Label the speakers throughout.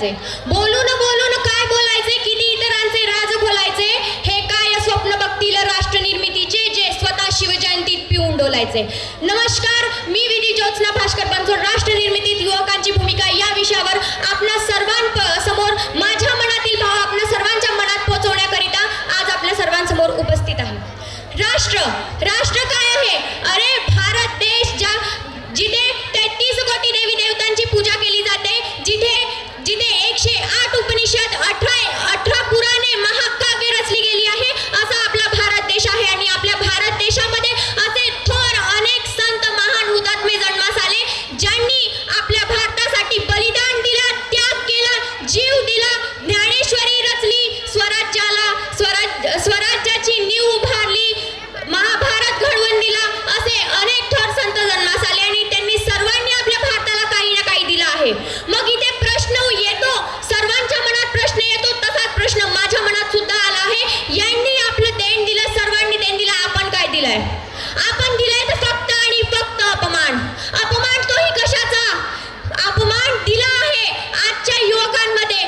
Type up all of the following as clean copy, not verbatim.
Speaker 1: बोलून बोलून काय बोलायचे, किती इतरांचे राज खोलायचे, हे काय स्वप्न बघतील राष्ट्र निर्मितीचे, जे स्वतः शिवजयंतीत पिऊन डोलायचे. नमस्कार, मी विधी ज्योत्स्ना भास्कर बनसोड. राष्ट्र निर्मितीत युवकांची भूमिका या विषयावर आपल्या सर्वांसमोर माझ्या मनातील भाव आपल्या सर्वांच्या मनात पोहोचवण्याकरिता आज आपल्या सर्वांसमोर उपस्थित आहे. राष्ट्र काय आहे? अरे भारत देश जिथे 33 कोटी देवी देवतांची पूजा केली जाते, जिथे 108 उपनिषद, 18 पुराणे, महाकाव्य रचली गेली आहे, असा आपला भारत देश आहे. आणि आपल्या भारत देशामध्ये असे थोर अनेक संत महान हुतात्मे जन्मास आले, ज्यांनी आपल्या भारतासाठी बलिदान दिला, त्याग केला, जीव दिला, ज्ञानेश्वरी रचली, स्वराज्याची नीव उभारली, महाभारत घडवून दिला, असे अनेक थोर संत जन्मास आले आणि त्यांनी सर्वांनी आपल्या भारताला काही ना काही दिलं आहे. मग इथे प्रश्न येतो, सर्वांच्या मनात प्रश्न येतो, तसाच प्रश्न माझ्या मनात सुद्धा आला आहे. यांनी आपलं देण दिलं, सर्वांनी देण दिलं, आपण काय दिलंय? आपण दिलंय तर फक्त आणि फक्त अपमान. तोही कशाचा? अपमान दिला आहे आजच्या युवकांमध्ये.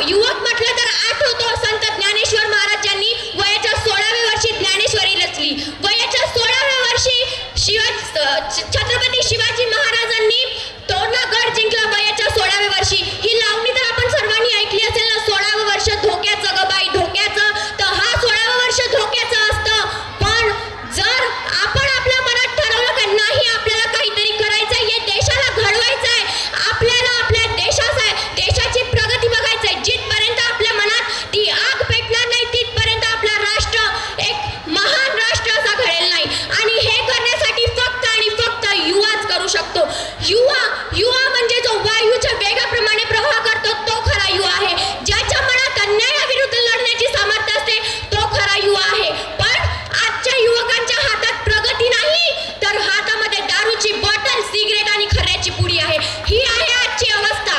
Speaker 1: युवक म्हटलं तर आठवतो संत ज्ञानेश्वर महाराजांनी वयाच्या 16व्या वर्षी ज्ञानेश्वरी रचली. वयाच्या 16व्या वर्षी छत्रपती शिवाजी महाराजांनी तोरणा गड जिंकला. वयाच्या 16व्या वर्षी ही लावणी तर आपण सर्वांनी ऐकली असेल ना, 16वं वर्ष धोक्याचं ग बाई, धोक्याचं. तर हा 16वं वर्ष धोक्याचं असतं. पण जर आपण आपल्या मनात ठरवलं की नाही, आपल्याला काहीतरी करायचंय, या देशाला घडवायचंय, आपल्याला आपल्या देशाची प्रगती बघायचंय, जिथपर्यंत आपल्या मनात ती आग पेटणार नाही, तिथपर्यंत आपला राष्ट्र एक महान राष्ट्र असा घडेल नाही. आणि हे करण्यासाठी फक्त आणि फक्त युवाच करू शकतो. युवा म्हणजे जो वायूच्या वेगाप्रमाणे प्रवाह करतो, तो खरा युवा आहे. ज्याच्या मनात अन्यायाविरुद्ध लढण्याची सामर्थ्य असते, तो खरा युवा आहे. पण आजच्या युवकांच्या हातात प्रगती नाही, तर हातामध्ये दारूची बॉटल, सिगरेट आणि खऱ्याची पुडी आहे. ही आहे आजची अवस्था.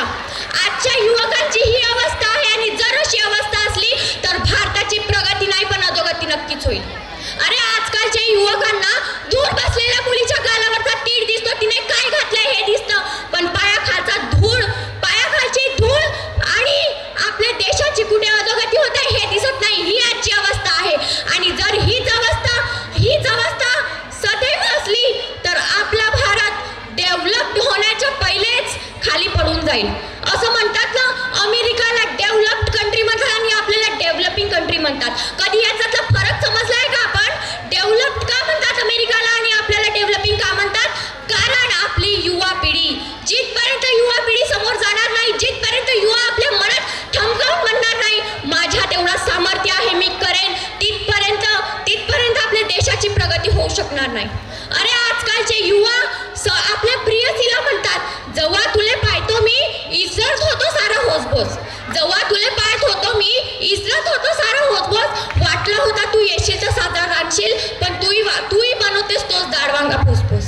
Speaker 1: आजच्या युवकांची ही अवस्था आहे. आणि जर अशी अवस्था असली तर भारताची प्रगती नाही, पण अधोगती नक्कीच होईल. अरे आजकालच्या युवकांना दूर बसलेल्या मुलीच्या गालावरचा तीर दिसतो, तिने काय घातलंय हे दिसतं, पण पायाखालची धूळ आणि आपल्या देशाची कुठे अधोगती होत आहे हे दिसत नाही. ही आजची अवस्था आहे. आणि जर हीच अवस्था सदैव असली तर आपला भारत डेव्हलप होण्याच्या पहिलेच खाली पडून जाईल. असं म्हणतात ना, अमेरिकाला डेव्हलप्ड कंट्री म्हणतात आणि आपल्याला डेव्हलपिंग कंट्री म्हणतात. कधी याचा फरक समजलाय का आपण? डेव्हलप्ड का म्हणतात अमेरिकाला आणि आपल्याला डेव्हलपिंग का म्हणतात? कारण आपली युवा पिढी, जिथपर्यंत युवा पिढी समोर जाणार नाही, जिथपर्यंत युवा आपल्या मनात ठमकावून म्हणणार नाही माझ्यात एवढा सामर्थ्य आहे, मी करेन, तिथपर्यंत आपल्या देशाची प्रगती होऊ शकणार नाही. अरे आजकालचे युवा आपल्या प्रियसीला म्हणतात, जेव्हा तुले पाहतो मी इज्जत होतो सारा होसबोस, जेव्हा तुले पाहत होतो मी इज्जत होतो सारा होसबोस, वाटलं होता तू येशील तर साधा राहशील, पण तूही बनवतेस तोच दाडवांगा फुसफुस.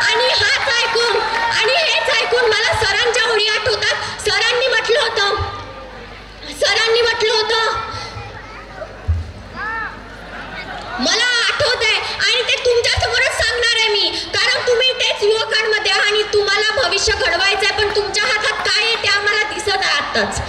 Speaker 1: आणि हेच ऐकून मला सरांच्या ओळी आठवतात. सरांनी म्हटलं होतं मला आठवत आहे आणि ते तुमच्या समोरच सांगणार आहे मी, कारण तुम्ही तेच युवकांमध्ये आणि तुम्हाला भविष्य घडवायचं आहे. पण तुमच्या हातात काय आहे ते आम्हाला दिसत आहे आताच.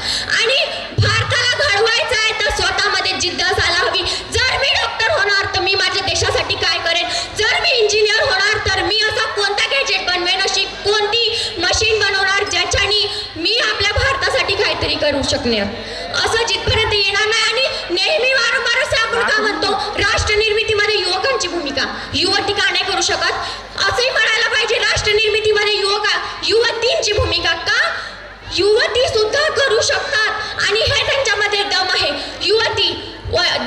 Speaker 1: आणि भारताला घडवायचं आहे तर स्वतःमध्ये जिद्द असायला हवी. जर मी डॉक्टर होणार तर मी माझ्या देशासाठी काय करेन, जर मी इंजिनियर होणार तर मी असा कोणता गॅजेट बनवेन, अशी कोणती मशीन बनवणार ज्याच्यानी मी आपल्या भारतासाठी काहीतरी करू शकणार. असं जिथपर्यंत येणार नाही. आणि नेहमी वारंवार असं आपण का म्हणतो, राष्ट्र निर्मितीमध्ये युवकांची भूमिका, युवती का नाही करू शकत? असंही म्हणायला पाहिजे, राष्ट्र निर्मितीमध्ये युवतींची भूमिका का? युवती सुद्धा करू शकतात आणि हे त्यांच्यामध्ये दम आहे. युवती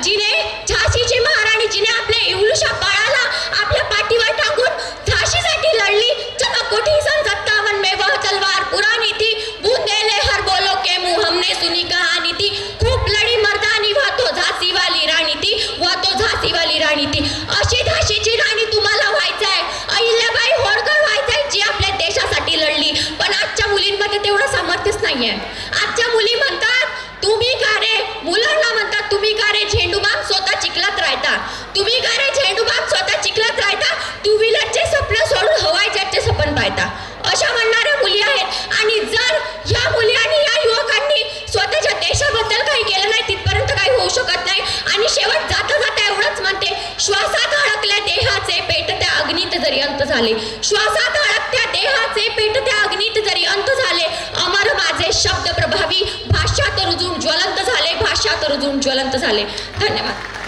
Speaker 1: जिने झाशीची महाराणी, जिने आपल्या एवढ्याशा बाळाला आपल्या पाठीवर टाकून झाशीसाठी लढली, चमकोठी 57 में वह तलवार पुरानी थी, बूंदेले हर बोलो के मुंह हमने सुनी कहानी थी, खूप लढी मर्दानी वह तो झाशी वाली राणी थी. अशी झाशीची राणी तुम्हाला व्हायचं आहे, अहिल्याबाई होळकर व्हायचंय, जी आपल्या देशासाठी लढली. पण आजच्या मुलींमध्ये तेवढं सामर्थ्यच नाहीये. आजच्या मुली म्हणतात तुम्ही का रे, मुलांना म्हणतात तुम्ही का रे झेंडूबाम स्वतः चिखलात राहता, तुम्ही का रे झेंडूबाम स्वतः चिखलात राहता, टू व्हीलरचे स्वप्न सोडून हवाई जहाजचे स्वप्न पाहता, अशा म्हणणाऱ्या मुली आहेत. आणि जर या मुली आणि या झाले. श्वासात अडकत्या देहाचे पेटत्या अग्नीत जरी अंत झाले, अमर माझे शब्द प्रभावी भाषात रुजून ज्वलंत झाले, भाषात रुजून ज्वलंत झाले. धन्यवाद.